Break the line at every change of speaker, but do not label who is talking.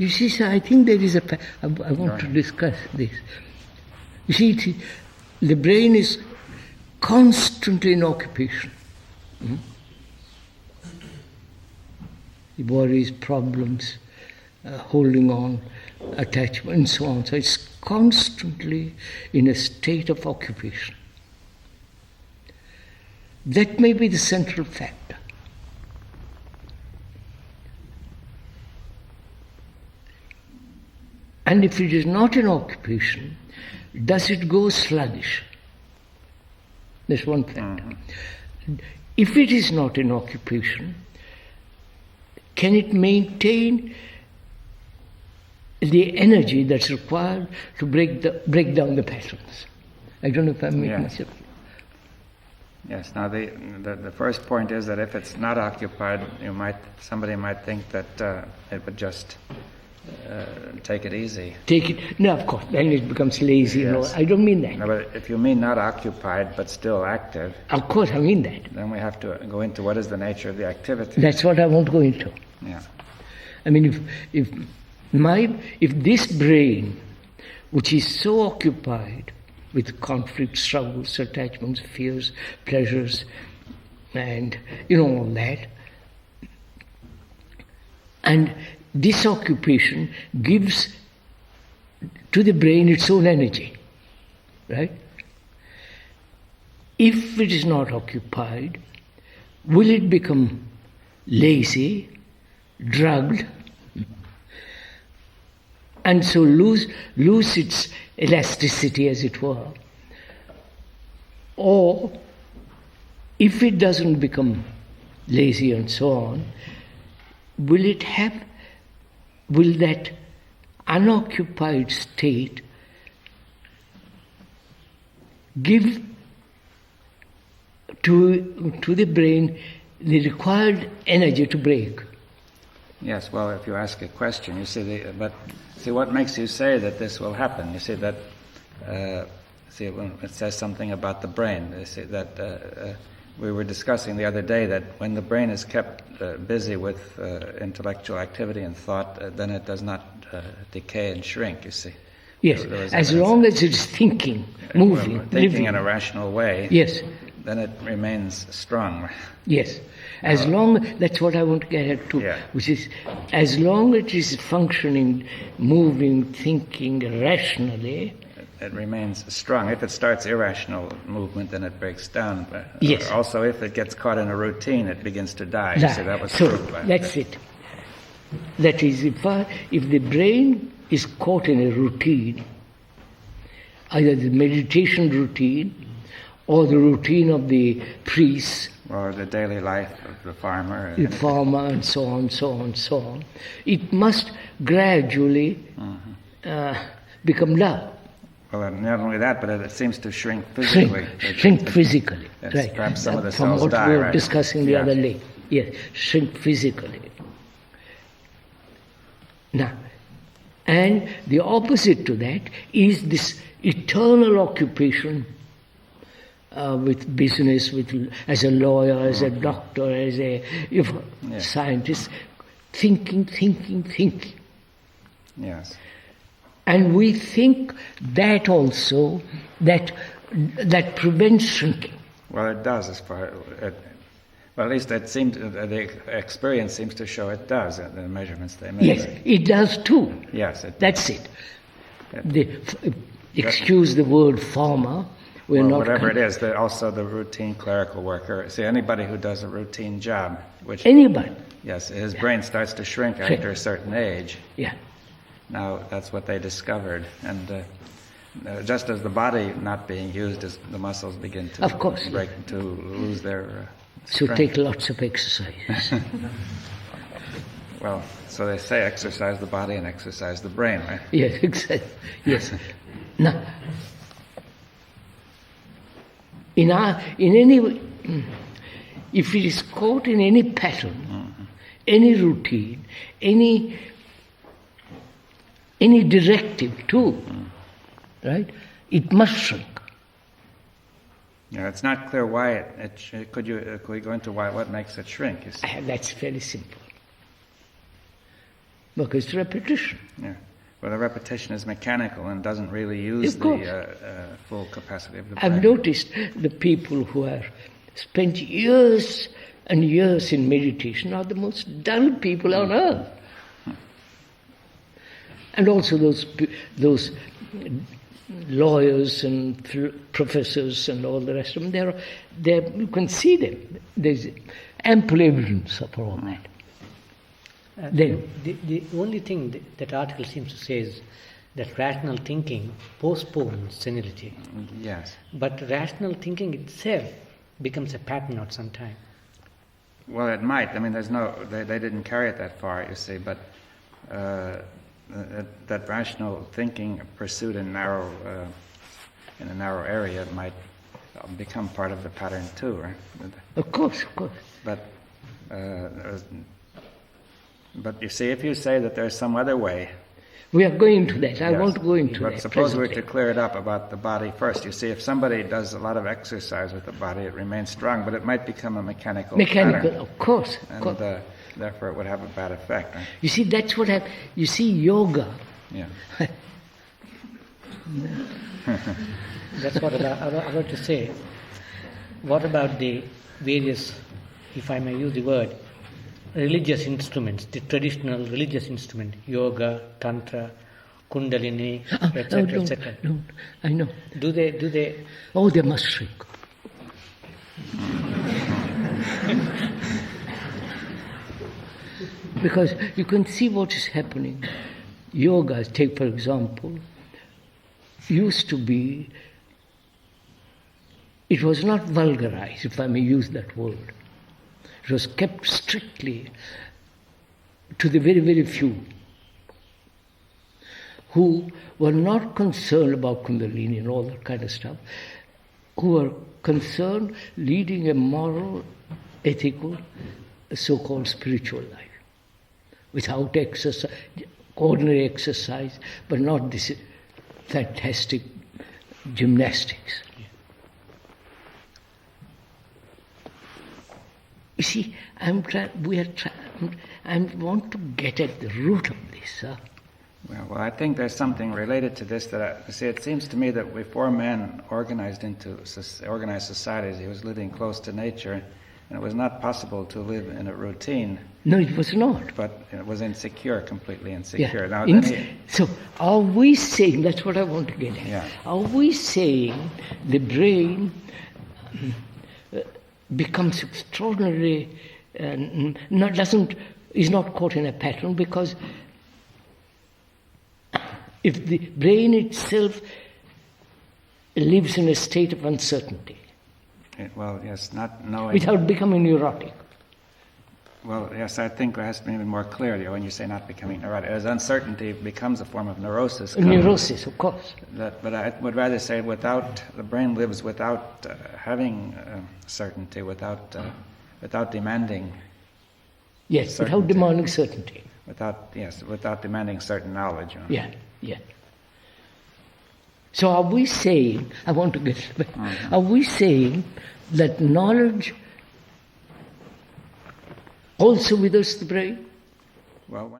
You see, sir, I think there is I want to discuss this. You see, the brain is constantly in occupation. The worries, problems, holding on, attachment, and so on. So it's constantly in a state of occupation. That may be the central factor. And if it is not in occupation, does it go sluggish? That's one factor. If it is not in occupation, can it maintain the energy that's required to break down the patterns? I don't know if I'm making myself clear.
Yes. Now the first point is that if it's not occupied, somebody might think that it would just take it easy.
No, of course. Then it becomes lazy.
Yes.
I don't mean that.
No, but if you mean not occupied but still active,
of course, I mean that.
Then we have to go into what is the nature of the activity.
That's what I want to go into.
Yeah.
I mean, if this brain, which is so occupied with conflict, struggles, attachments, fears, pleasures, and all that, and this occupation gives to the brain its own energy, right? If it is not occupied, will it become lazy, drugged, and so lose its elasticity, as it were? Or if it doesn't become lazy and so on, will that unoccupied state give to the brain the required energy to break?
Yes, well, if you ask a question, you see, what makes you say that this will happen? You see that, when it says something about the brain, you see that we were discussing the other day that when the brain is kept busy with intellectual activity and thought, then it does not decay and shrink, you see.
Yes, as long as it's thinking, moving,
thinking
living
in a rational way,
yes,
then it remains strong.
Yes, as long, that's what I want to get at too, which is, as long as it is functioning, moving, thinking rationally,
it remains strong. If it starts irrational movement, then it breaks down.
Yes.
Also, if it gets caught in a routine, it begins to die. So that was
so
true.
That's it. That is, if the brain is caught in a routine, either the meditation routine or the routine of the priest,
or the daily life of the farmer.
The farmer, and so on, so on, so on. It must gradually become dull.
Well, not only that, but it seems to shrink physically.
Shrink physically, right.
Perhaps some of the
From
cells
what
die,
we were
right?
discussing the other day. Yes, shrink physically. Now, and the opposite to that is this eternal occupation with business, as a lawyer, as a doctor, as a scientist, thinking.
Yes.
And we think that also, that prevents shrinking.
Well, it does, well, at least it seems, the experience seems to show it does, the measurements they make.
Yes, it does too.
Yes.
That's it. Excuse the word farmer.
Whatever it is, also the routine clerical worker. See, anybody who does a routine job, which...
Anybody.
Yes, his brain starts to shrink after a certain age.
Yeah.
Now, that's what they discovered. And just as the body not being used, as the muscles begin to to lose their
So
strength.
take lots of exercise.
Well, so they say exercise the body and exercise the brain, right?
Yes, exactly. Yes. Now, if it is caught in any pattern, any routine, any directive too, right? It must shrink.
Yeah, it's not clear why could we go into what makes it shrink? You see?
That's very simple. because it's repetition.
Yeah. Well, the repetition is mechanical and doesn't really use
Of course.
the full capacity of the brain.
I've noticed the people who have spent years and years in meditation are the most dull people on earth. And also those lawyers and professors and all the rest of them, you can see them. There's ample evidence for all that. Then,
the only thing that article seems to say is that rational thinking postpones senility.
Yes.
But rational thinking itself becomes a pattern at some time.
Well, it might. I mean, they didn't carry it that far, you see, but that rational thinking pursued in a narrow area might become part of the pattern too, right?
of course.
But you see, if you say that there's some other way,
We are going to that. I
yes,
want to go into
but
that.
suppose we were
presently.
to clear it up about the body first. You see, if somebody does a lot of exercise with the body, it remains strong, but it might become a mechanical
Mechanical,
pattern,
of course.
and therefore it would have a bad effect. Right?
You see, that's what you see, yoga.
Yeah.
That's what I want to say. What about the various, if I may use the word, religious instruments, the traditional religious instrument, yoga, tantra, kundalini, etc., etc.
No, I know.
Do they?
Oh, they must shrink. Because you can see what is happening. Yoga, take for example, used to be, it was not vulgarized, if I may use that word. It was kept strictly to the very, very few who were not concerned about Kundalini and all that kind of stuff, who were concerned leading a moral, ethical, so-called spiritual life, without exercise, ordinary exercise, but not this fantastic gymnastics. You see, I want to get at the root of this.
Well, I think there's something related to this it seems to me that before man organized organized societies, he was living close to nature, and it was not possible to live in a routine.
No, it was not.
But it was insecure, completely insecure.
Yeah.
Now,
So are we saying, that's what I want to get at,
Yeah.
are we saying the brain becomes extraordinarily, is not caught in a pattern, because if the brain itself lives in a state of uncertainty
well, yes, not knowing.
without becoming neurotic.
Well, yes, I think it has to be even more clear when you say not becoming neurotic. As uncertainty becomes a form of neurosis.
Neurosis, of course.
But I would rather say the brain lives without having certainty, without demanding.
Yes,
Certainty.
without demanding certainty.
Without demanding certain knowledge.
Yeah. So are we saying, I want to get, are we saying that knowledge also withers the brain?
Well.